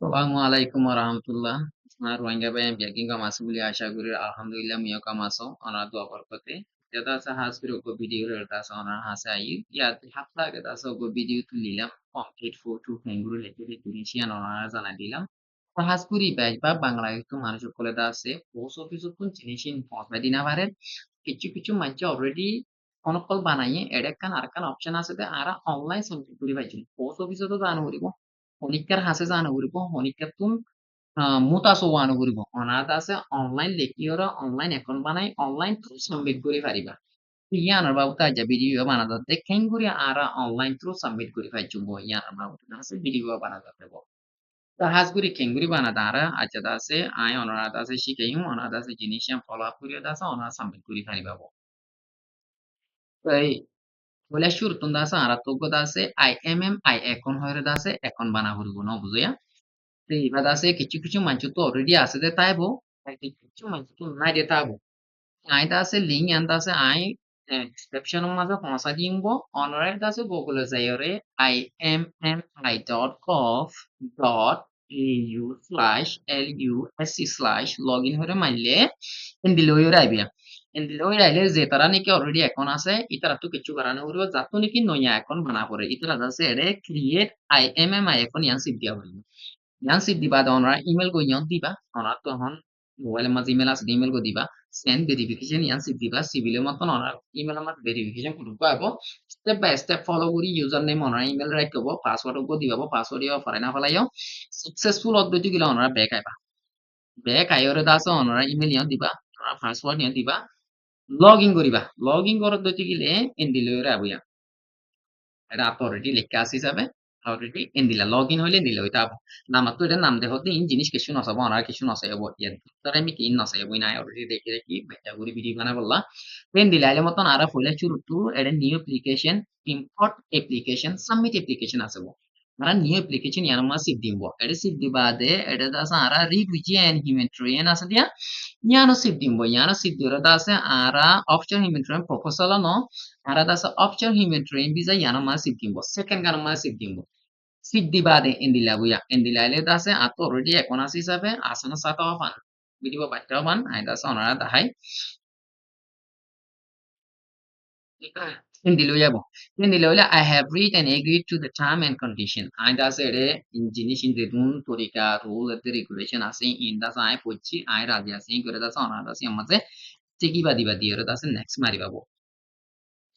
Assalamualaikum warahmatullah. Ruangga bayam biakin ka masu buli asha guri alhamdulillah miyo ka maso ona dua barkote. Jata sa hasbiro ko video rata sa ona hasa ayi ya hatta gata sa ko video tu lilam complete photo henguru leke de tunisian ona jana dilam. Ta hasburi bai ba bangla একটু মানুষ কোলে দা আছে post office কোন জিনিসিন পৌঁছাই দিনা পারে কিছু কিছু মানছে অলরেডি অনকল বানাইয়ে এডেকান আরকান অপশন আছে তে আরা অনলাইন সাবমিট করি পাইছেন পোস্ট অফিসে তো জানো করিব honikar hase jano guribo honikar tum mutaso wano guribo onata ase online lekiora online ekon banai online through submit kori pariba yanar babu ta ja video banada dekhen guri ara online through submit kori paichumbo yanar babu ta ase video banada debo ta has guri kenguri banada ara acha ta ase ai onata ase shikayum onata ase jinisham follow up kori ta ase ona submit kori pariba bo tai wala shur tunda ase ara to goda ase IMM I ekon hoire da ase ekon bana guribo no buzoya Ribadase kichu manchuto already asede taibo kichu manchuto naide taibo aidase link andase ai description maza phosa dimbo onore dase google zayore immigration.gov.au/lus/login hore মারলে এন্দিলইর আইবিয়া এন্দিলইর আইলে যে তারা নাকি already এখন আছে ইতারা তো কিছু করানো হইব যাতো নাকি নয়া এখন বানা পড়ে ইতারা যাচ্ছে এরে ক্রিয়েট আইএমএমআই এখন ইয়ান সিপ দিয়া হইব Yang sip diba da onora email go yon diba onora to hon mobile mas email as email go diba send verification yang sip diba civil মতন onora email আমার verification করব আবো step by step follow করি username onora email right করব password গো দিবাবো password ইও ফরাইনা ফলাইও successful পদ্ধতি গিলা onora back আইবা back আইরে Das onora email yon diba onora password yon diba login করিবা login করার পদ্ধতি গিলে এন্ডিলইরা আবুয়া এটা already লেখা আছে হিসাবে already endila login হইলে দিলে ওইটা নামাতো এটা নাম দেখো দিন জিনিস কিছু নসাব আর কিছু নসাইব ইয়ার তার আমি কি নসাইব না already দেখে দেখি বেটা গুরি ভিডিও বানা বললা দেন দিলে আইলে মতন আর ফলে শুরু টু এটা new application import application submit application আছে মানে নিউ অ্যাপ্লিকেশন ইয়ার মা সিপ দিব এটা সিপ দিবা দে এটা দাস আর রিফিউজি এন্ড হিউম্যানিটেরিয়ান আছে দিয়া ইয়ানো সিপ দিব ইয়ানো সিপ দিরা দাস আর অপশন হিউম্যানিটেরিয়ান প্রপোজাল ন Ara dasa option humanitarian visa yana masih timbo. Second kana masih timbo. Siddi bade indila buya. Indila ile dasa ato already ekona hisabe asana sata opan. Video baca opan. Ai dasa onara dahai. Indilo yabo. Indilo ile I have read and agreed to the term and condition. Ai dasa ere jinis in dedun torika rule at the regulation ase in dasa ai pochi ai raja ase kore dasa onara dasa yamaze teki badi badi ore dasa next mari babo.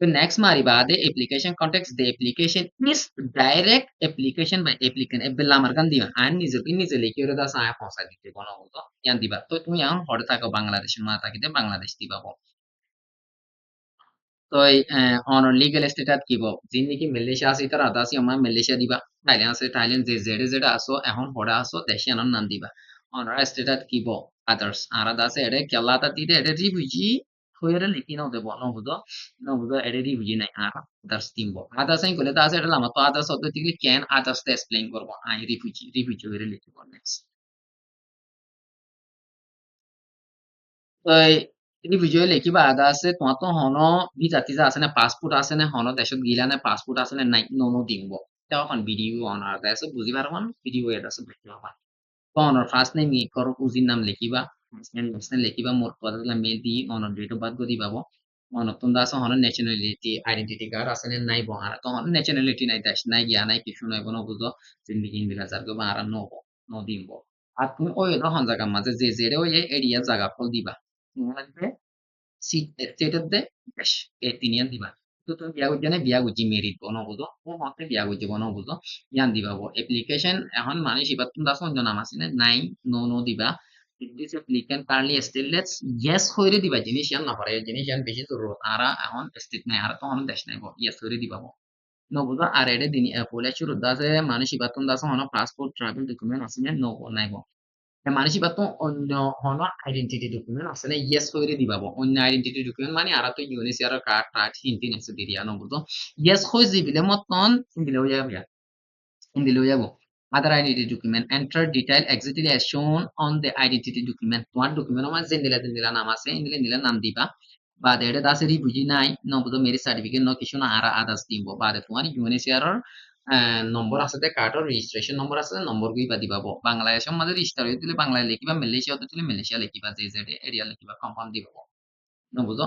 So next mariba the application context the application is direct application by applicant ebella markan diba and নিজে লিখে দা সায়া পৌঁছা দিতে কোন হতো ইয়ান দিবা তো তুমি এখন হড়ে থাকো বাংলাদেশের মা থাকিতে বাংলাদেশ দিবা তো অন লিগ্যাল স্ট্যাটাস কিব যিনি কি মালয়েশিয়া আছে তার আদাসি আমরা মালয়েশিয়া দিবা থাইল্যান্ড আছে থাইল্যান্ড যে জেডে আসো এখন হড়ে আসো দেশে আনার নাম দিবা অনরা স্ট্যাটাস কিব আদার্স আর আদাসে এডে কেলাতা দিতে এডে রিফিউজি হইরে লিখি নাও দেব no budo এডে রিফিউজি নাই আর আদার্স দিমব আদার্স আই কইলে দাসে এডে লামা তো আদার্স অত দিলে ক্যান আদার্স তে এক্সপ্লেইন করব আই রিফিউজি হইরে লিখব নেক্সট তই individual লিখিবা আদা আছে তোমার তো হন ভিসা টিসা আছে না পাসপোর্ট আছে না হন দেশত গিলা না পাসপোর্ট আছে না নাই নো দিব তখন ভিডিও অন আর আছে বুঝি পারমান ভিডিও এটা আছে দেখতে পাবা তখন ফার্স্ট নেম ই করো উজির নাম লিখিবা সেকেন্ড নেম লিখিবা মোর কথা মেল দি অন ডেট অফ বার্থ দি পাবো অন তোমরা আছে হন ন্যাশনালিটি আইডেন্টিটি কার্ড আছে না নাই বহার তখন ন্যাশনালিটি নাই দেশ নাই গিয়া নাই কিছু নাই কোনো বুঝো জিন্দেগি ইন্দিরা জার গো আর নো দিব আর তুমি ওই রকম জায়গা মাঝে যে জেরে ওই এরিয়া জায়গা ফল দিবা লাগবে state besh etinian diba to to biya guji merit bono buzo o hote biya guji bono buzo yan diba bo application এখন মানে শিবাতুন দাস অঞ্জন আমাসিনে নাই no দিবা this applicant currently stateless yes হইরে দিবা জিনিস ইয়ান না পারে জিনিস ইয়ান বেশি জরুরত আরা এখন state নাই আর তো অন দেশ নাই বো yes হইরে দিবা বো no buzo আর এডে দিনি পলে শুরু দাসে মানে শিবাতুন দাস হন পাসপোর্ট ট্রাভেল ডকুমেন্ট আসিনে no নাই বো Mani sibato onno hono identity document asane yes hoire dibabo onno identity document mani ara to UNHCR card hinti nese diria no buto yes hoy zibile moton indile yabo other identity document enter detail exactly as shown on the identity document তোমার document আমার জেন্দিলা নাম আছে ইন্দিলে নিলা নাম দিবা বাদে এটা দাসেরি বুঝি নাই no buto মেরি সার্টিফিকেট no কিছু না আরা আদার্স দিব বাদে তোমার UNHCR নম্বর আছে দে কার্ডৰ ৰেজিষ্ট্ৰেশ্যন নম্বৰ আছে নম্বৰ গিবা দিবাব বাংলাদেশৰ মাজত ৰেজিষ্টাৰ হৈ দিলে বাংলা লিখিবা মালয়েছিয়া দিলে মালয়েছিয়া লিখিবা যে এরিয়া লিখিবা কম্পাউন্ড দিবাব নবুঝো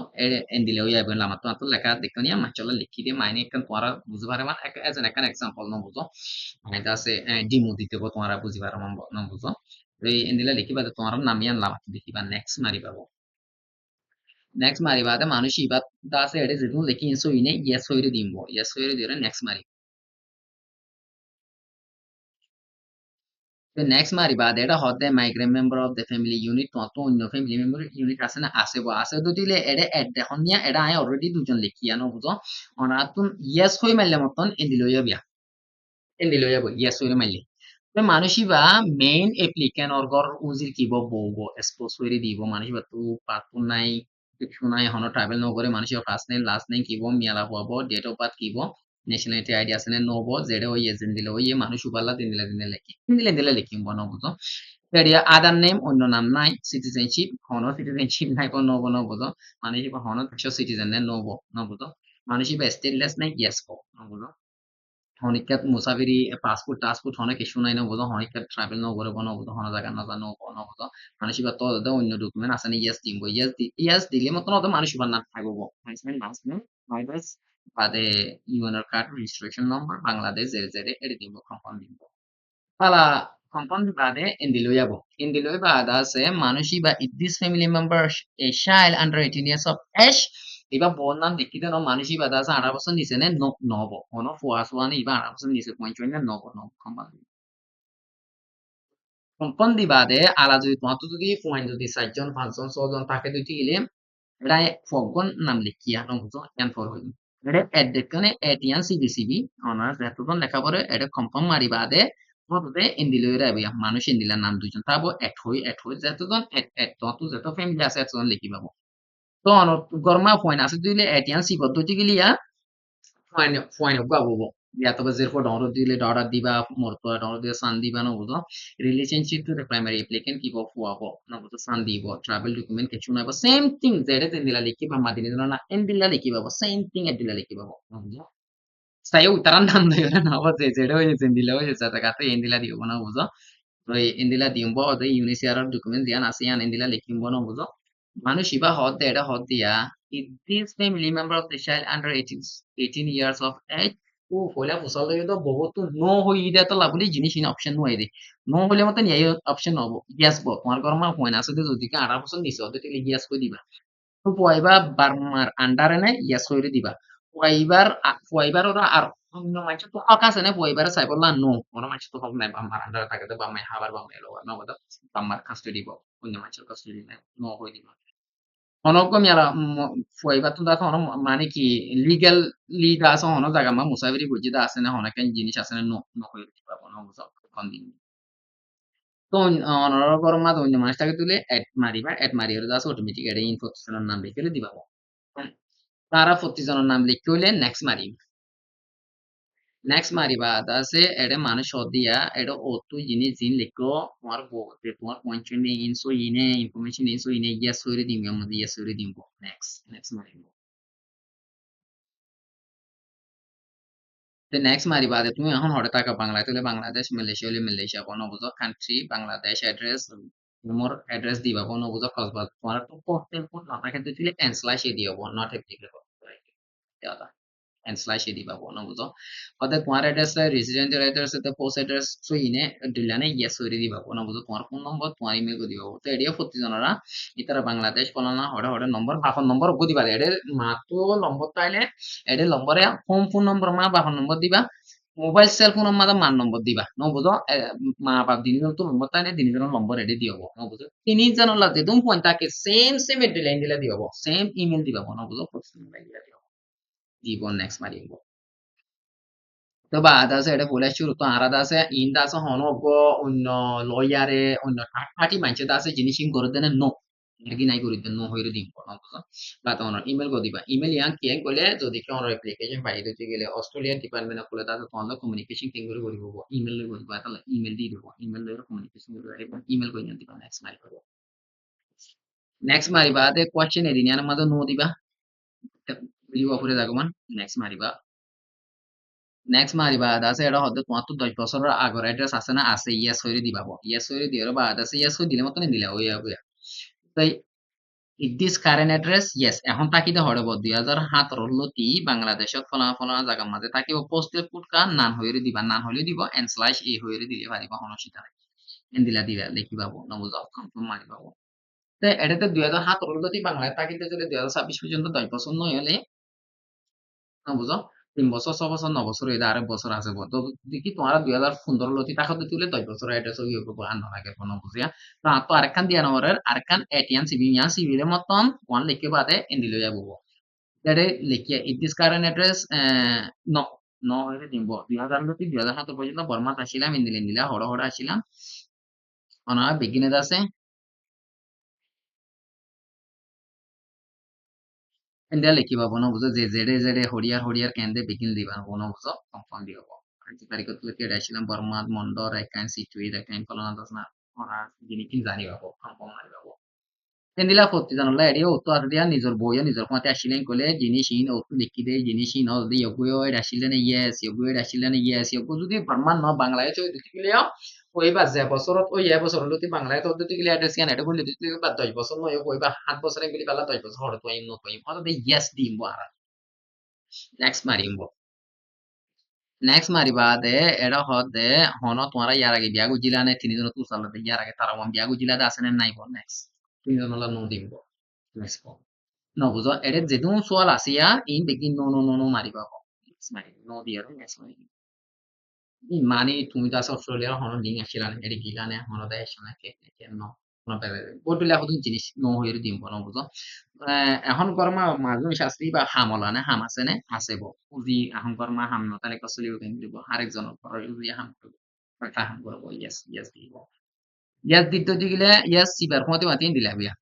এন্ডিলে ওই আইবেন লামা তো লেখা দেখনিয়া মাচলা লিখি দিয়ে মাইনে একখান তোমরা বুঝতে পারে মানে এজ এন একখান এক্সাম্পল নবুঝো মানে আছে ডিমো দিতে তোমরা বুঝি পারে নবুঝো এই এন্ডিলে লিখিবা তোমরা নামিয়ান লামা দেখিবা নেক্সট মারিবা নেক্সট মারিবা মানুষ ইবা আছে এটা যেটু লিখি ইনসো ইনে ইয়েস হইরে দিব ইয়েস হইরে দিয়ে নেক্সট মারি নেক্সট মারিবা এটা হতে migrant member of the family unit তো অন্য ফ্যামিলি মেম্বার ইউনিট আছে না আছে তো দিলে এটা এড দেখুন নিয়া এটা আই অলরেডি দুজন লিখিয়া ন বুঝো অনাতুন ইয়েস হই মারলে মতন এন্দি লইয়া বিয়া এন্দি লইয়া বই ইয়েস হইরে মারলে তো মানুষিবা মেইন এপ্লিকেন্ট অর্গর উজির কিব বউব এক্সপোজ হইরে দিব মানুষিবা তো পাতু নাই কিছু নাই হন ট্রাভেল নগরে মানুষের ফার্স্ট নেম লাস্ট নেম কিব মিয়ালা পাব ডেট অফ বার্থ কিব ন্যাশনালিটি আইডি আছে নে নব যেটা ওই এজেন্ট দিলে ওই মানুষ উবাল্লা দিন দিলে লেখি দিন দিলে লিখিব নবুঝো এরিয়া আদার নেম অন্য নাম নাই সিটিজেনশিপ হন সিটিজেনশিপ নাই পর নব নবুঝো মানুষিবা হন সিটিজেন নে নব নবুঝো মানুষিবা স্টেটলেস নাই ইয়েস কো নবুঝো হনিকাত মুসাফিরি পাসপোর্ট টাসপোর্ট হনে কিছু নাই নবুঝো হনিকাত ট্রাভেল নগরে নবুঝো হন জায়গা না জানো নবুঝো মানুষিবা তো অন্য ডকুমেন্ট আছে নি ইয়েস দিব ইয়েস দিলে মতন অত মানুষিবা না থাকবো হাইসমেন্ট মাসমেন্ট ভাইবাস বাদে UNR card registration number Bangladesh জেরে জেরে এডি দিব কম্পাউন্ড দিব পালা compound বাদে in the loy বাদ আছে মানুষই বা if this family member a child under 18 years of age ইবা বোন নাম দেখিতে ন মানুষই বাদ আছে 18 বছর নিচে নে নব কোন ফুয়াসওয়ানি ইবা 18 বছর নিচে পয়েন্ট না নব নব compound বাদে আলা যদি তোমার তো যদি পয়েন্ট যদি 4 জন 5 জন 6 জন থাকে দুটি গেলে এটা ফগন নাম লিখিয়া নব বুঝো এন ফর হইল এটা এড দেখনে এটিয়ান সিবিসিবি অনার্স এতজন লেখা পরে এটা কনফার্ম মারি বাদে মততে ইন্দিলইরা বিয়া মানুষ ইন্দিলার নাম দুইজন তাবো এট হই যতজন এট তত যত ফ্যামিলি আছে এতজন লিখি পাবো তো গরমা ফয়ন আছে দিলে এটিয়ান সি পদ্ধতি গিলিয়া ফয়ন গাবো ya তো therefore download দিলে ডলার দিবা মোরতো download দিলে সান দিবা না বুঝো relationship to the primary applicant কি বফ ওয়াবো না বুঝো সান দিব ট্রাভেল ডকুমেন্ট কিছু না সেম থিং যেটা দিলা লিখি বা মাদিনে না এন দিলা লিখি পাবো সেম থিং এট দিলা লিখি পাবো বুঝো Saya utaran na nawa zero zindila zata kata indila di ubona buzo rồi indila di umbo odo UNHCR document dian ASEAN indila likimbo no buzo manushiba hot এটা hot দিয়া if this family member of the child under 18 years of age ও হইলা ফুসল তো বহুত no হই ইদা তো লাবলি জিনিস in option no আইদে no হলে মতন এই অপশন হবো ইয়েস বো তোমার গরমা পয়েন্ট আছে যদি 18 বছর নিচে হতে তাহলে ইয়েস কই দিবা তো পয়বা বারমার আন্ডারে নে ইয়েস কইরে দিবা পয়বার ওরা আর অন্য মানুষ তো হক আছে না পয়বার চাই বললা নো অন্য মানুষ তো হক নাই বাম্মার আন্ডারে থাকে বা মাই হাবার বা মাই লওয়ার নবদ বাম্মার কাস্টডি দিব অন্য মানুষের কাস্টডি নাই নো হই দিব অনকম ইয়ারা পয়বার তো দাস অন মানে কি লিগ্যাল দাস অন জায়গা মা মুসাফিরি বুঝি দা আছে না অনেক জিনিস আছে না নো নো হই দিব না বুঝো কোন দিন তো অনর গরম মা অন্য মানুষটাকে তুলে এড মারিবা এড মারিয়ে দাস অটোমেটিক এড ইনফরমেশনের নাম লিখে দিবা তারা 40 জনের নাম লিখতে হইলে নেক্সট মারি নেক্সট মারিবা আছে এটা মানুষ দিয়া এটা অত জিনিস জিন লিখো তোমার তোমার পয়েন্ট ইনসো ইনে ইনফরমেশন ইনসো ইনে ইয়েস হইরে দিম আমাদের ইয়েস হইরে দিব নেক্সট মারিব তো নেক্সট মারিবা তুমি এখন হঠাৎ থাকা বাংলায় তাহলে বাংলাদেশ মালয়েশিয়া হলে মালয়েশিয়া কোনো বুঝো কান্ট্রি বাংলাদেশ অ্যাড্রেস তোমার অ্যাড্রেস দিবা কোনো বুঝো কসবাস তোমার তো পোস্টেল কোড না থাকে তুই ক্যান্সেল আসে দিও not applicable and slash di ba bono buzo অর্থাৎ তোমার অ্যাড্রেস রেসিডেন্টের অ্যাড্রেস তে পোস্ট অ্যাড্রেস সো ইনে দিলানে ইয়েস হইরে দিবা bono buzo তোমার ফোন নম্বর তোমার ইমেল গো দিবা তো এডিও প্রতি জনরা ইতারা বাংলাদেশ বলানা হড়ে হড়ে নম্বর বাফন নম্বর গো দিবা এডে মাতো নম্বর তাইলে এডে নম্বরে হোম ফোন নম্বর মা বাফন নম্বর দিবা মোবাইল সেল ফোন মা মান নম্বর দিবা ন বুঝো মা বাপ দিন তো নম্বর তাইলে দিন নম্বর এডে দিও ন বুঝো তিনি জানলা যে তুমি পয়েন্ট তাকে সেম এড্রেস দিলা দিও সেম ইমেল দিবা ন বুঝো প্রতি দিলা দিও দিব নেক্সট মারিব তো বা আছে এটা বলে শুরু তো আলাদা আছে ইন্দা আছে হনব অন্য লয়ারে অন্য থার্ড পার্টি মানছে আছে জিনিস করে দেন নো এরকি নাই করে দেন নো হইরে দিব না বুঝছো বা তো অনর ইমেল গো দিবা ইমেল ইয়াং কি বলে যদি কি অনর অ্যাপ্লিকেশন পাই দিতে গেলে অস্ট্রেলিয়ান ডিপার্টমেন্ট অফ তাতে তোমার কমিউনিকেশন কিং করে করিব ইমেল লই বলবা তাহলে ইমেল দি দিব ইমেল লই কমিউনিকেশন করে এবং ইমেল কই দিবা নেক্সট মারি করব নেক্সট মারিবা তে কোশ্চেন এদিন মধ্যে নো দিবা ভিডিও উপরে দেখো মান নেক্সট মারিবা নেক্সট মারিবা আছে এটা হতে তোমার তো 10 বছরের আগর অ্যাড্রেস আছে না আছে ইয়েস হইরে দিবাবো ইয়েস হইরে দিয়ে বাদ আছে ইয়েস হই দিলে মতন দিলা ওই তাই ইট দিস কারেন্ট অ্যাড্রেস ইয়েস এখন তাকিতে হড়ব 2017 লতি বাংলাদেশত ফলা ফলা জায়গার মাঝে তাকিব পোস্টেল কোড কা নান হইরে দিবা নান হইলে দিব এন স্ল্যাশ এ হইরে দিলে পারিবা হনসিতা এন দিলা দিবা লিখিবাবো নবুজ কনফার্ম মারিবাবো তো এটাতে 2017 লতি বাংলায় তাকিতে যদি 2026 পর্যন্ত 10 বছর নয় হলে বুঝো 3 বছর 6 বছর 9 বছর এটা আরেক বছর আছে তো দেখি তোমার 2015 লতি টাকা তুলে 10 বছর অ্যাড্রেস হয়ে গেল আন্ন লাগে কোনো বুঝিয়া তো তো আরেকখান দিয়া নম্বরের আরেকখান এটিএন সিবি ইয়ান সিবি এর মতন ওয়ান লিখে বাদে এন্ডি লইয়া বলবো এটা লিখিয়া ইট দিস কারেন্ট অ্যাড্রেস ন ন হইলে দিব 2000 লতি 2007 পর্যন্ত বর্মাত আসিলাম ইন্দিলে ইন্দিলা হড় হড় আসিলাম অনারা বিগিনে আছে এন্ডিয়া লিখিবা বনো বুঝো যে জেডে জেডে হরিয়ার হরিয়ার কেন্দ্রে বিগিন দিবা বনো বুঝো কনফার্ম দিব আজি তারিখত লৈকে আসিলাম বর্মাত মন্ড রেখাইন সিটুই রেখাইন ফলনা দসনা ওরা যিনি কি জানিবা confirm Mariba Tendila fottizanolla eri otto ardia nizor boya nizor kwate ashilen kole jini shin otto likide jini shin ol di yoguyo er ashilen yes yoguyo er ashilen yes yogu যদি বর্মান ন বাংলায় চই দিতে গেলে ওই বা যে বছরত ওই এ বছর লতি বাংলায় তো দিতে গেলে অ্যাড্রেস ইয়ান এটা বলে দিতে বা 10 বছর নয় ওই বা 7 বছরে গেলে বালা 10 বছর হড় তো ইন তো ইন অত yes দিমবো আর নেক্সট মারিমবো নেক্সট মারিবা দে এটা হদে হন তোমারা ইয়ার আগে বিয়া গুজিলা নে তিনজন তো সালাতে ইয়ার আগে তারা বিয়া গুজিলা দে আসেন নাই বল নেক্সট তিনজন হলা নো দিমবো next No, buzo ere zedun soal asia in begin no mariba ko. Yes mari no diero yes mari. In mani তুমি তো আসলে অস্ট্রেলিয়ার হন লিং আসিলা না এডি গিলা না হন দা এসনা কে no কোন পেরে বটুলে হদুন জিনিস নো হইরে দিম বনো বুঝো এখন গরমা মাজুন শাস্ত্রী বা হামলা না হাম আছে না আসেব উজি এখন গরমা হাম ন তালে কসলি উঠে দিব আরেকজন পর উজি হাম করব তা হাম করব ইয়েস দিব ইয়েস দিতে দিলে ইয়েস সিবার কোতে মাতিন দিলা বিয়া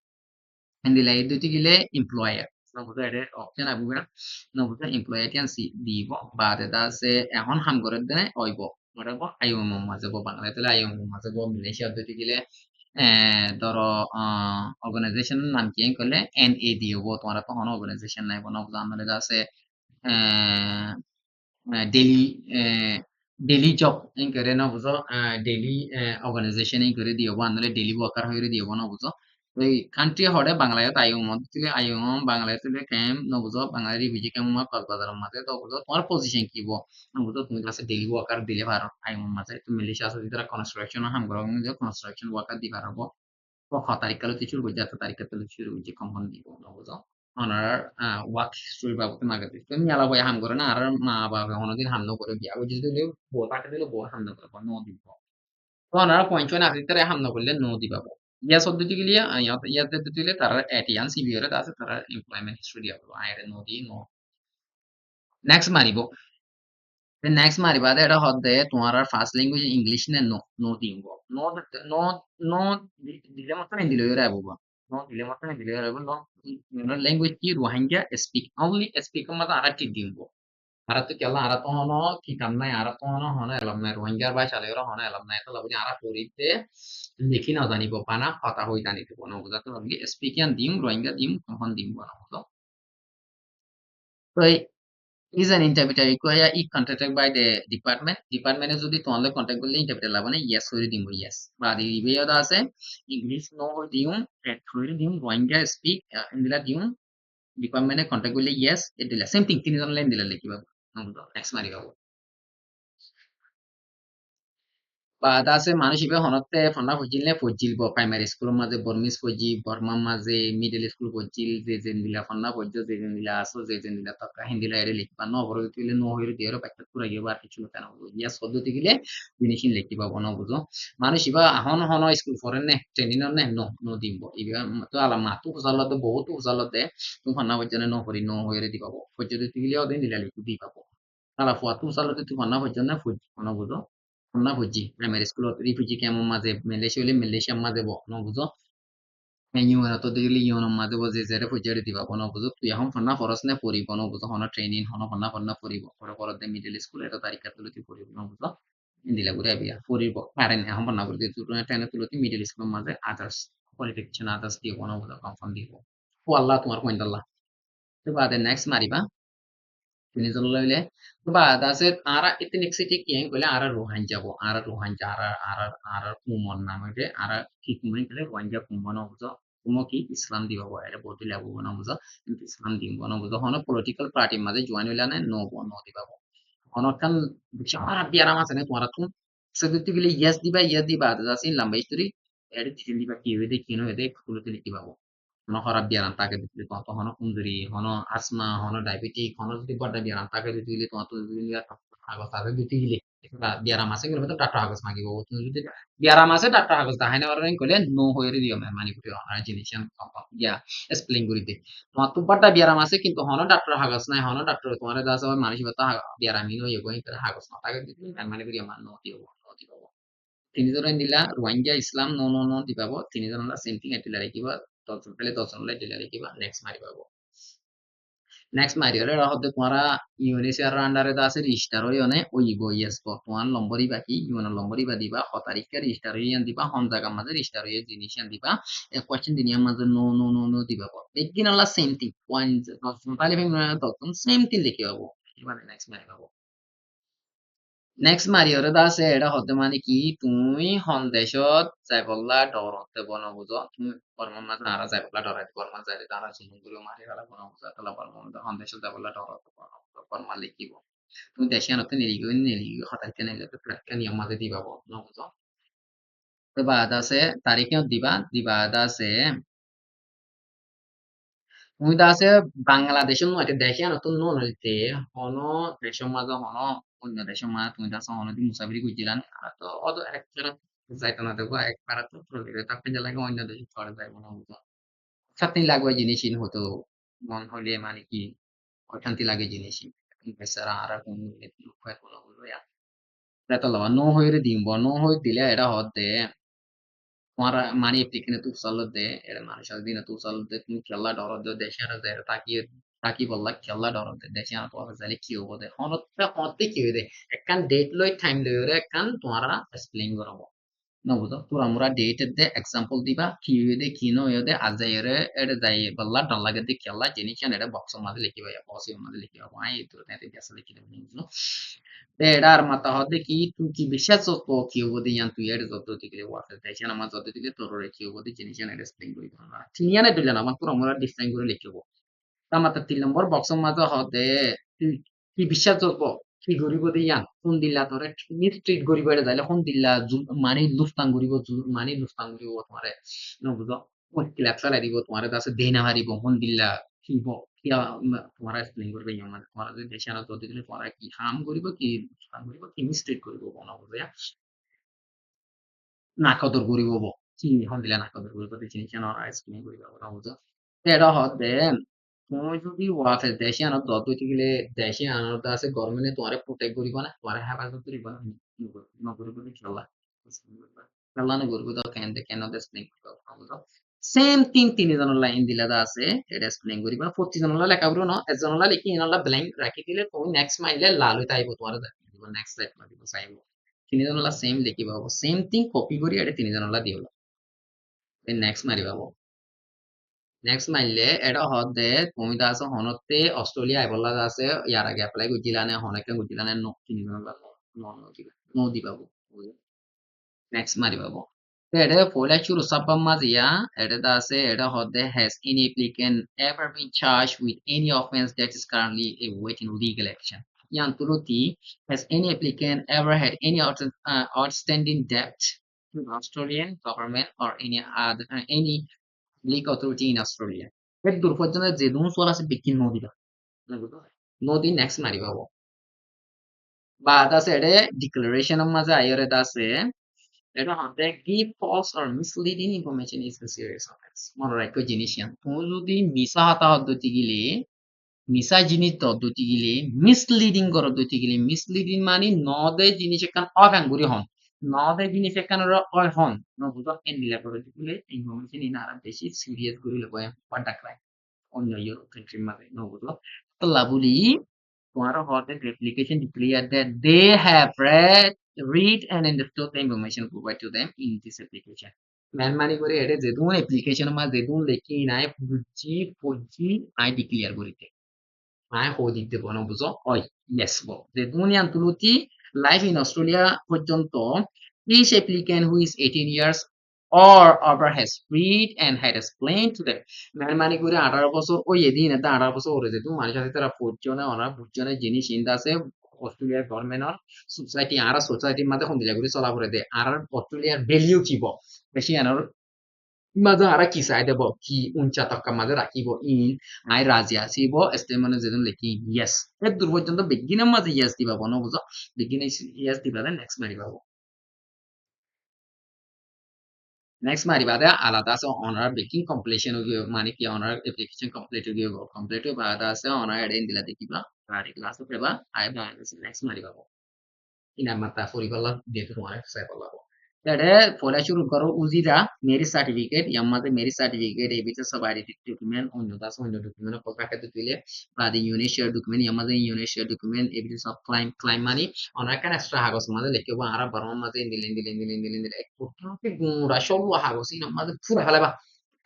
Quindi lei dutile employer. Non potete option abuga non potete employer tian si divo bade da se এখন হাম করে দেনে ওইব ওটা আইও মাঝে বো বাংলা তাহলে আইও মাঝে বো মালয়েশিয়া দutile ধরো অর্গানাইজেশনের নাম কি করলে এনএ দিও তোমার তো হন অর্গানাইজেশন নাই বনো আমাদের আছে daily daily job in करे ना बुझो daily organization in करे दियो बांधले daily worker হইরে দিও না বুঝো ওই কান্ট্রি হড়ে বাংলায় আইও মত থেকে আইও বাংলায় থেকে কেম ন বুঝো বাংলায় রিভিজি কেম মা কক্সবাজার মাঝে তো বুঝো তোমার পজিশন কি বো ন বুঝো তুমি কাছে ডেইলি ওয়ার্কার দিলে পারো আইও মাঝে তুমি মিলিশিয়া আছে যেটা কনস্ট্রাকশন হাম করো যে কনস্ট্রাকশন ওয়ার্কার দি পারবো তো খ তারিখ কালো শুরু করছে এত তারিখ কালো শুরু করছে কোম্পানি দিব ন বুঝো onar wak history babu te magati to nyala boy ham gore na ar ma ba hono din ham no gore biya o jisu le bo ta ke le bo ham no gore no di bo to onar point chona asitere ham no করলে no দিবা ইয়া পদ্ধতি গিলিয়া ইয়া পদ্ধতি দিলে তারা ATN সিবিএর আছে তারা employment history দিয়া বলবো আইরে নো দি নো নেক্সট মারিব নেক্সট মারিবা এটা হদে তোমার ফার্স্ট ল্যাঙ্গুয়েজ ইংলিশ নে নো নো দিব নো নো নো দিলে মত নে দিলে রে বাবা নো দিলে মত নে দিলে রে নো ল্যাঙ্গুয়েজ কি রোহিঙ্গা স্পিক অনলি স্পিক মত আরাটি দিব আরাতো কেলা আরাতো হনো কি কাম নাই আরাতো হনো হনো এলাম নাই রোহিঙ্গার ভাই চালের হনো এলাম নাই তো লাবনি আরা পরিতে লিখি না জানিব পানা কথা হই জানিতে বনো বুঝাতে লাগি স্পিকিয়ান দিম রোহিঙ্গা দিম কখন দিম বনো তো is an interpreter require is contacted by the department department এ যদি তোমালে কন্টাক্ট করলে ইন্টারপ্রেটার লাগবে ইয়েস হইরে দিব ইয়েস বা দিবে ওটা আছে ইংলিশ নো দিউম এট হইরে দিউম রোহিঙ্গা স্পিক ইন্দিলা দিউম ডিপার্টমেন্টে কন্টাক্ট করলে ইয়েস এ দিলা সেম থিং তিনজন লাইন দিলা লিখিবা নেক্সট মারিবা Pada আছে মানুষ ইবে হনতে ফন্না ফজিল নে ফজিল ব প্রাইমারি স্কুল মাঝে বর্মিস ফজি বর্মা মাঝে মিডল স্কুল ফজিল যে যে দিলা ফন্না ফজ যে যে দিলা আসো যে যে দিলা তকা হিন্দিলা এরে লিখবা ন বড় দিলে নো হইরে দিয়েরো প্যাকেট পুরা গিয়ে আর কিছু কেন ইয়া পদ্ধতি গিলে ফিনিশিং লিখিবা বন বুঝো মানুষ ইবা হন হন স্কুল ফরেন নে ট্রেনিং নে নো নো দিব ইবা তো আলা মাতু হুজালতে বহুত হুজালতে তুমি ফন্না ফজনে নো হরি নো হইরে দিবা ফজদি গিলে ওদিন দিলা লিখি দিবা আলা ফুয়াতু হুজালতে তুমি ফন্না ফজনে ফুজ বন বুঝো Pernah puji primary school rifuji kamu maze Malaysia ile Malaysia maze bo no buzo menu na to dili yo no maze bo je zere fujari diba bono buzo tu yahon fanna foros ne pori bono buzo hono training hono fanna pori bo pore de middle school eta tarika tuloti pori bono buzo indila gure abia pori bo paren yahon fanna gure tu training tuloti middle school maze others qualification others di bono buzo confirm di bo o Allah তোমার point Allah তো বাদে next Mariba tinizon loile ba da se ara ethnicity kien kole ara rohanja bo ara rohanja ara kumon namage ara ki kumon kole rohanja kumon buzo kumo ki islam diba bo era boti labu na buzo কিন্তু islam dim bono buzo hono political party maze join wala na no bo no diba bo hono kan bichara biara ma sene twara tum seduti gile yes diba da sin lamba history era titin diba ki wede kino wede kulo tili diba bo hono harap biaran take ditili to hono kunduri hono asma hono diabetic hono যদি বড় biaran take ditili to to ditili agos ade ditili biara mase gele beto data agos magi bo তুমি যদি biara mase data agos da haina oren kole no hoire dio me mani kuri ona jinisian ya explain করতে তোমার তো বড় biara mase কিন্তু hono data agos নাই hono data তোমার da সব মানুষ বতা biara mino yego করে agos না take ditili mani kuri man no dio no dio tinidor dila Rwanda Islam no dibabo tinidor la same thing etila rekiba pele toson la etila rekiba next mari babo next mari ore rahode তোমারা UNHCR আন্ডারে da আছে register হইone ওইবো yes বর্তমান লম্বরি বাকি Yoon লম্বরি বা দিবা হ তারিখে register হইয়ান দিবা হন জায়গা মাঝে register হইয়ে জিনিসান দিবা এ question দিনিয়া মাঝে no দিবা একদিন আল্লাহ same thing point তাহলে তখন same thing লিখে পাবো এবারে next মারি পাবো নেক্সট মারিওরে দা আছে এটা হতে মানে কি তুমি হন দেশত যাই বললা ডরতে বন বুঝো তুমি কর্ম মাঝে আরা যাই বললা ডরাইতে কর্ম যাই তারা সুন্দর করে মারি ফেলা বন বুঝো তাহলে কর্ম হন দেশত যাই বললা ডরতে কর্ম লিখিব তুমি দেশে আনতে নিলিগি হতাইতে নিলে তো প্রাক্কা নিয়ম মাঝে দিবা বন বুঝো তো বাদ আছে তারিখেও দিবা আছে তুমি দা আছে বাংলাদেশের মধ্যে দেখে নতুন নুন হইতে হন দেশের মাঝে হন অন্য দেশের মাঝে তুমি দা হন দি মুসাফিরি করছিলেন তো অত একটা যাইতো না দেখো একবার তো প্রয়োজন থাকতে যে লাগে অন্য দেশে চলে যাইব না বুঝো শান্তি লাগবে জিনিসই হতো মন হলে মানে কি অশান্তি লাগে জিনিসই বেচারা আর কোন উপায় কোনো বলবো এটা লওয়া নো হইরে দিব নো হই দিলে এটা হতে তোমার মানি এপ্লিকেশনে tu salute era mani shadina tu salute তুমি খেলা ডরদ দেশারা যায় তাকি বললা খেলা ডরদ দেশারা তো জালি কি হবো হনতে হতে কি হইবে একখান ডেট লই টাইম লই রে একখান তোমারা এক্সপ্লেইন করব নবুঝো পুরা মুরা ডেট দে এক্সাম্পল দিবা কি হইবে কি ন হইবে আজাইরে এটা যাই বললা ডলাগে দি খেলা জিনিস এটা বক্স মাঝে লিখিবা বক্স মাঝে লিখিবা আই তো নেতে গ্যাস লিখি দেব বুঝলো এটার মাথা হতে কি তুই কি বিশ্বাস করতো কি হবো ইয়ান তুই এর যত দিকে ওয়াতে দেখেন আমার যত দিকে তোর রে কি হবো জিনিস এর এক্সপ্লেইন করি না চিনিয়ানে দিলে না আমার পুরো আমরা ডিসপ্লেইন করে লিখবো তা মাত্র 3 নম্বর বক্স মাঝে হতে তুই কি বিশ্বাস করতো কি গরিব দিয়ান কোন দিল্লা তোরে কি স্ট্রিট গরিব এর যাইলে কোন দিল্লা মানে লুফতান গরিব মানে লুফতান গরিব তোমারে ন বুঝো ওই ক্লাব চালাই দিব তোমারে কাছে দেনা হারিব কোন দিল্লা কি কিয়া তোমারা এক্সপ্লেইন করবে আমার তোমারা যদি দেশে আনা যদি দিলে তোমারা কি হাম করিব কি লুফতান করিব কি মিস্টেক করিব কোন বুঝা নাকদর করিব কি হন দিলা নাকদর করিব জিনিস আনা এক্সপ্লেইন করিব কোন বুঝো এটা হতে তুমি যদি ওয়াফে দেশে আনো তত গেলে দেশে আনার তো আছে গভর্নমেন্টে তোমারে প্রোটেক্ট করিব না তোমারে হেফাজত করিব না নগরিব খেলা খেলা নগরিব তো কেন এক্সপ্লেইন করিব সেম থিং তিনজনের লাইন দিলা দা আছে এটা এক্সপ্লেইন করিবা 25 জনের লেখা করো না একজনের লিখি ইনলা ব্ল্যাঙ্ক রাখি দিলে তুমি নেক্সট মাইলে লাল হইতে আইব তোমার দিব নেক্সট স্লাইড মা দিব চাইব তিনজনের সেম লিখিবা সেম থিং কপি করি এটা তিনজনের দিও নেক্সট মারিবা নেক্সট মাইলে এটা হতে তুমি দা আছে হনতে অস্ট্রেলিয়া আইবলা আছে ইয়ার আগে এপ্লাই করছিলানে হনকে করছিলানে নো তিনজনের no দিবাবো next mari babo ede fola churu sabba mazia ede da se ede hode has any applicant ever been charged with any offense that is currently awaiting legal action yan tuluti has any applicant ever had any outstanding debt to the Australian government or any legal authority in Australia এর দূর পর্যন্ত যে দুন soul আছে বিকি নদীটা নদী next মারি পাবো বা আছে এডে ডিক্লারেশন মাঝে আইরে আছে এটা হতে give false or misleading information is a serious offense মনে রাখো জিনিস ইয়ান তুমি যদি মিছা হতা পদ্ধতি গিলে মিছা জিনিস পদ্ধতি গিলে মিসলিডিং কর পদ্ধতি গিলে মিসলিডিং মানে নদে জিনিস একখান অগাঙ্গুরি হন নদে জিনিস একখান অয় হন ন বুঝো এন দিলা করে দিলে ইনফরমেশন ইন আর বেশি সিরিয়াস করে লব পাটা ক্রাই অন্য ইউরোপ কান্ট্রি মাঝে ন বুঝো তো লাভুলি তোমার হতে replication declare that they have read and understood the information provided to them in this application. মেহরবানি করে এটা যেদুন application মা যেদুন লেখি নাই বুঝি পড়ছি আই ডিক্লেয়ার করিতে আই হো দিতে বনো বুঝো ওই yes bo যে দুনিয়ান তুলুতি life in Australia পর্যন্ত each applicant who is 18 years or over has read and had explained to them মানে করে 18 বছর ওই এদিন এটা 18 বছর ওরে যে তুমি মানুষের সাথে তারা পরিচয় ওরা বুঝছনে জিনিস ইন্দা আছে অস্ট্রেলিয়ার গভর্নমেন্টর সোসাইটি আর সোসাইটির মধ্যে হন্দিলা করে চলা করে দে আর অস্ট্রেলিয়ার ভ্যালিউ কিব বেশি আনার মাঝে আরা কি চাই দেব কি উঞ্চা তক্কা মাঝে রাখিব ইন আই রাজি আসিব এস্তে মানে যেদিন লেখি ইয়েস এর দূর পর্যন্ত বেগিনের মাঝে ইয়েস দিবা বনো বুঝো বেগিনে ইয়েস দিবা নেক্সট মারি পাবো নেক্সট মারিবাদে আলাদা আছে অনার বেকিং কমপ্লিশন মানে কি অনার অ্যাপ্লিকেশন কমপ্লিট হয়ে গেল কমপ্লিট হয়ে বাদা আছে অনার এডেন দিলা দেখিবা আর ক্লাস পেবা আই বা next Mariba inamata furibala dentro do ar sai bala Tere fola shuru karo uzira merit certificate yamate merit certificate evidence of identity document onyo das onyo document ko pakete tuile badi unit share document yamate unit share document evidence of claim money ona kan extra hagos made leke ba ara baron mate indile kotoke gura sholu hagos ina mate pura halaba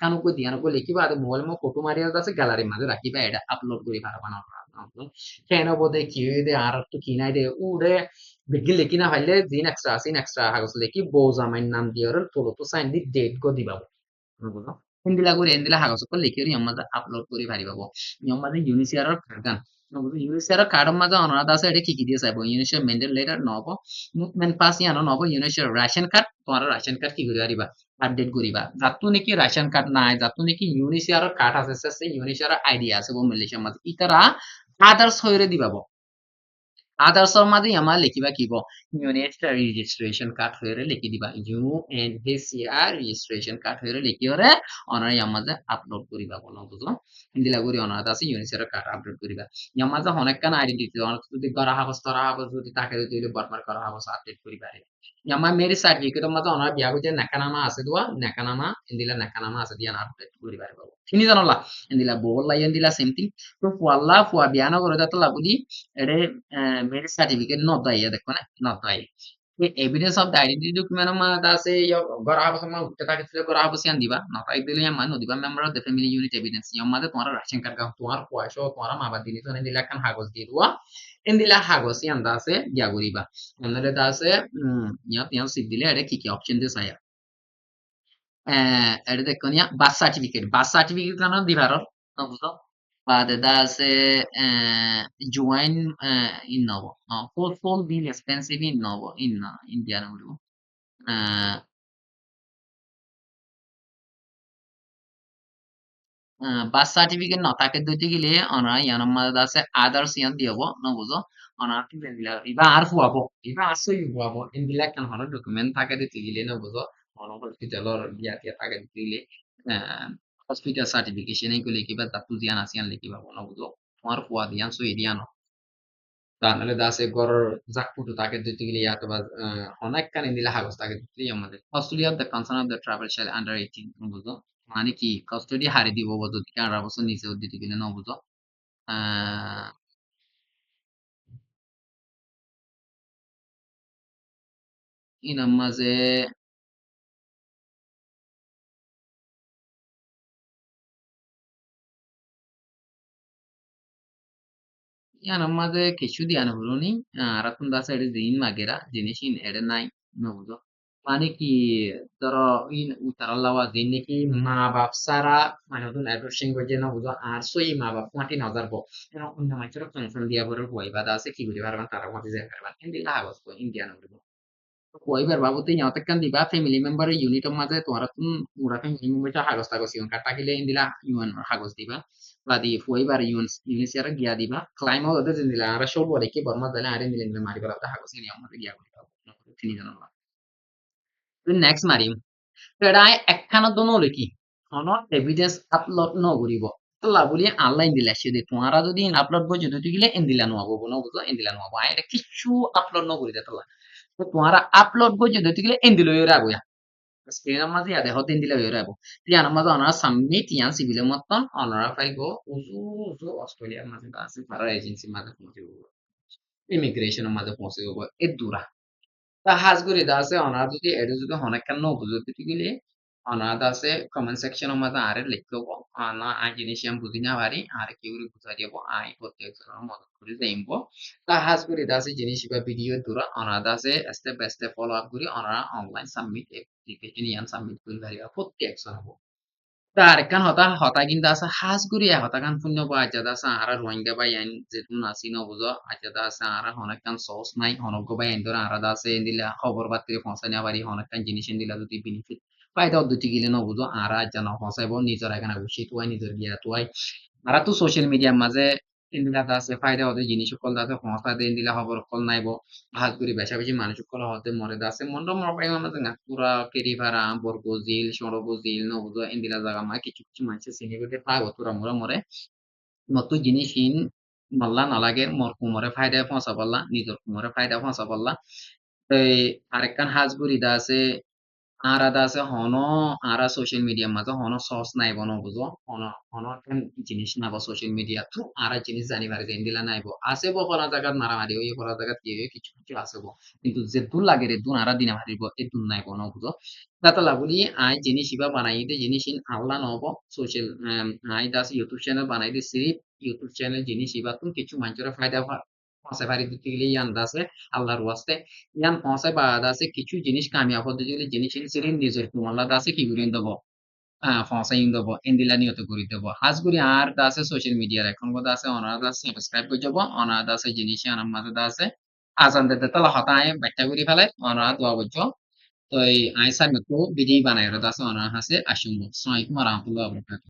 kanu ko diano ko leki ba mobile mo photo maria dase gallery made rakiba eta upload kori paraba na কেন বোধে কি হয়ে দে আর তো কিনাই দে উড়ে baggy লেখি না পাইলে জিন এক্সট্রা কাগজ লেখি বউ জামাইর নাম দিয়ে ওর তোলো তো সাইন দি ডেট গো দিবাবো বুঝো হিন্দিলা করে হিন্দিলা কাগজ করে লিখে আমাদের আপলোড করে পারি পাবো আমাদের ইউনিসিয়ার কার্ডান ইউনিসিয়ার কার্ড মাঝে অনুরাধ আছে এটা কি কি দিয়ে চাইবো ইউনিসিয়ার মেন্ডেল লেটার নব মুভমেন্ট পাস ইয়ানো নব ইউনিসিয়ার রেশন কার্ড তোমার রেশন কার্ড কি করে পারিবা আপডেট করিবা যাতু নাকি রেশন কার্ড নাই যাতু নাকি ইউনিসিয়ার কার্ড আছে সে ইউনিসিয়ার আইডি আছে বো মালয়েশিয়ার মাঝে ইতারা আদার্স হইরে দিবাবো আদার্সৰ মাঝে আমাৰ লিখিবা কিব ইউনিট ৰেজিষ্ট্ৰেশ্যন কাৰ্ড হইরে লিখি দিবা UNHCR ৰেজিষ্ট্ৰেশ্যন কাৰ্ড হইরে লিখি হরে অনার ইয়ার মাঝে আপলোড করিবা বলো বুঝো হিন্দিলা করি অনার আছে ইউনিসের কার্ড আপলোড করিবা ইয়ার মাঝে অনেক কান আইডেন্টিটি অনেক যদি গড়া হাবস তরা হাবস যদি তাকে যদি বর্মার করা হাবস আপডেট করিবা ইয়ার মেরি সার্টিফিকেটের মাঝে অনার বিয়া বুঝে নাকানামা আছে দোয়া নাকানামা হিন্দিলা নাকানামা আছে দিয়া আপডেট করিবা পাবো চিনি জানলা হিন্দিলা বগল হিন্দিলা সেম থিং তো ফুয়াল্লা ফুয়া বিয়ানো করে দাতা লাগুদি এডে marriage certificate not the iya দেখো না not the evidence of the identity document ma da se yo gora habo sama ta ke se gora habo sian diba not I দিলে ya mano diba member of the family unit evidence yo made তোমার ration card ka তোমার পয়সা তোমার মা বাবা দিলি তো দিলা খান কাগজ দি দুয়া এন দিলা কাগজ ইয়ান da se গিয়া গরিবা এনলে da se ইয়া ইয়া সি দিলে এটা কি কি অপশন দিস আয়া এটা দেখো নিয়া বার্থ সার্টিফিকেট কানো দিবার বুঝো Padedase join in Novo. Full bill expensive in Novo in Indiana. Birth certificate নথাকে দইতে গেলে অনা ইয়ানোর মাঝে আছে আদার্স ইয়ান দিয়াবো ন বুঝো অনা কি দিলা ইবা আর ফুয়াবো ইবা আসই ফুয়াবো ইনদিলা কেন হলো ডকুমেন্ট থাকে দিতে গেলে ন বুঝো অন হসপিটালর বিয়া টিয়া থাকে দিতে গেলে হসপিটাল সার্টিফিকেশন এগুলো লিখিবা তাতু দিয়ান আসিয়ান লিখিবা ন বুঝো তোমার ফুয়া দিয়ান সই দিয়ানো তাহলে দাসে গর জাকপুটু তাকে দিতে গেলে অথবা অনেক কান ইনদিলা হাগজ তাকে দিতে আমাদের Australia the concern of the travel shall under 18 বুঝো মানে কি কাস্টডি হারিয়ে দিব যদি 18 বছর নিচে দিতে গেলে না বুঝো ইনার মাঝে ইয়ানোর মাঝে কিছু দিয়ানো হলো নি আরাতুন দাসে এটা দিন মাগেরা জিনিসিন এটা নাই না বুঝো মানে কি ধরো ইন উতারাল্লাওয়া দিন নাকি মা বাপ সারা মানে নতুন অ্যাডপ্টেশন করছে না বুঝো আর সই মা বাপ 14,000 বো অন্য মাইচের পেনশন দিয়া পরে বই বাদা আছে কি করে পারবেন তারা মতে যায় পারবেন কিন্তু লাগস কো ইন্ডিয়ান হলো কইবার বাবুতে ইয়াতে কান দিবা ফ্যামিলি মেম্বার ইউনিট মাঝে তোরা তুম পুরা ফ্যামিলি মেম্বার হাগজ তাগজ ইউন কাটা গিলে ইন্দিলা ইউন হাগজ দিবা বাদি ফুইবার ইউনিসিয়ার গিয়া দিবা ক্লাইম ওদের দিলা আর সব বলে কি বর্মা দলে আরে দিলেন মারি বলা হাগজ নিয়ে আমাদের গিয়া করিবা তিনি জানো না নেক্সট মারিম পেড়ায় একখানা দোনো লিখি হন এভিডেন্স আপলোড ন করিব তোলা বলি অনলাইন দিলা সে দে তোমারা যদি আপলোড করছো যদি গিলে এন্দিলা নোয়াবো বনো বুঝো এন্দিলা নোয়াবো আইরে কিছু আপলোড ন করি দে তোলা তো তোমারা আপলোড করছো যদি গিলে এন্দিলো রাখবো Screen mazi ada hotin dila yura bo. Tiyan mazi onara submit yan civil motton onara faigo uzu uzu Australia mazi dasi para agency mazi pਹੁंचे go. Immigration mazi pਹੁंचे go edura. তা হাজ করে দাসে অনার যদি এটা যদি অনেক কেন বুঝতে গেলে Ona dase comment section mata are lekkobo ana ai jinish am budina bari are keuri buzariabo ai prottekjoner modot kori deimbo ta has kori dase jinish ba video dura ona dase step by step follow up kori ona online submit application yan submit kori bari prottekjoner Dar kan hota ginda asa has guri hota kan punno ba aja da sa ara roinga ba yan zetun asino buzo aja da sa ara honak kan source nai honok go ba yan dora ara da se indila khobor batri fonsani bari honak kan jinis indila duti benefit faida duti gile no buzo ara aja no fonsa bo nizor এখানে বসে তুই নিজের গিয়া তুই ara tu social media maze indila da se faida odo jinis kol da fonsa de indila খবর call নাইবো হাত করি বেশা বেশি মানুষ কল হতে মরে দাসে মন্ড মর পাই আমাদের না পুরা কেরিভারা বরগোজিল সরগোজিল নবুজ ইন্দিলা জায়গা মা কিছু কিছু মানুষ সিনেবেটে পায় অতুরা মরে মরে মতো জিনিস ইন মাল্লা নালাগে মর কুমরে ফায়দা পৌঁছা পারলা নিজের কুমরে ফায়দা পৌঁছা পারলা এই আরেকখান হাজগুড়ি দা আছে আরাদা আছে হনো আরা সোশ্যাল মিডিয়া মাঝে হনো সস নাইব ন বুঝো হনো হনো কেন জিনিস নাইব সোশ্যাল মিডিয়া থ্রু আরা জিনিস জানিবার দেন দিলা নাইব আছে বো করা জায়গা মারামারি ওই করা জায়গা কি কিছু কিছু আছে বো কিন্তু যে দূর লাগে রে দূর আরা দিনা মারিব এ দূর নাইব ন বুঝো দাতা বলি আই জিনিস ইবা বানাই দে জিনিস ইন আল্লাহ নব social I Das YouTube channel বানাই দে সিরিপ ইউটিউব চ্যানেল জিনিস ইবা তুমি কিছু মানুষের ফায়দা পাশে ফারি দিতে গেলে ইয়ান দাসে আল্লাহর ওয়াস্তে yan ponsai baadase kichu jinis kamyab hodde gele jinis sirin নিজের কুমলা দাসে কি গুরিন দেব ফসাই ইন দেব এন্দিলা নিয়ত করি দেব হাজ গুরি আর দাসে সোশ্যাল মিডিয়ার এখন কথা আছে অনার দাসে সাবস্ক্রাইব করে যাব অনার দাসে জিনিস আনার মাঝে দাসে আজান দিতে তালা হতায় ব্যাখ্যা করি ফেলে অনার দোয়া বুঝছো তো এই আইসার মতো বিধি বানাই দাসে অনার হাসে আসুন সালামালাইকুম ওয়া রাহমাতুল্লাহি ওয়া বারাকাতুহু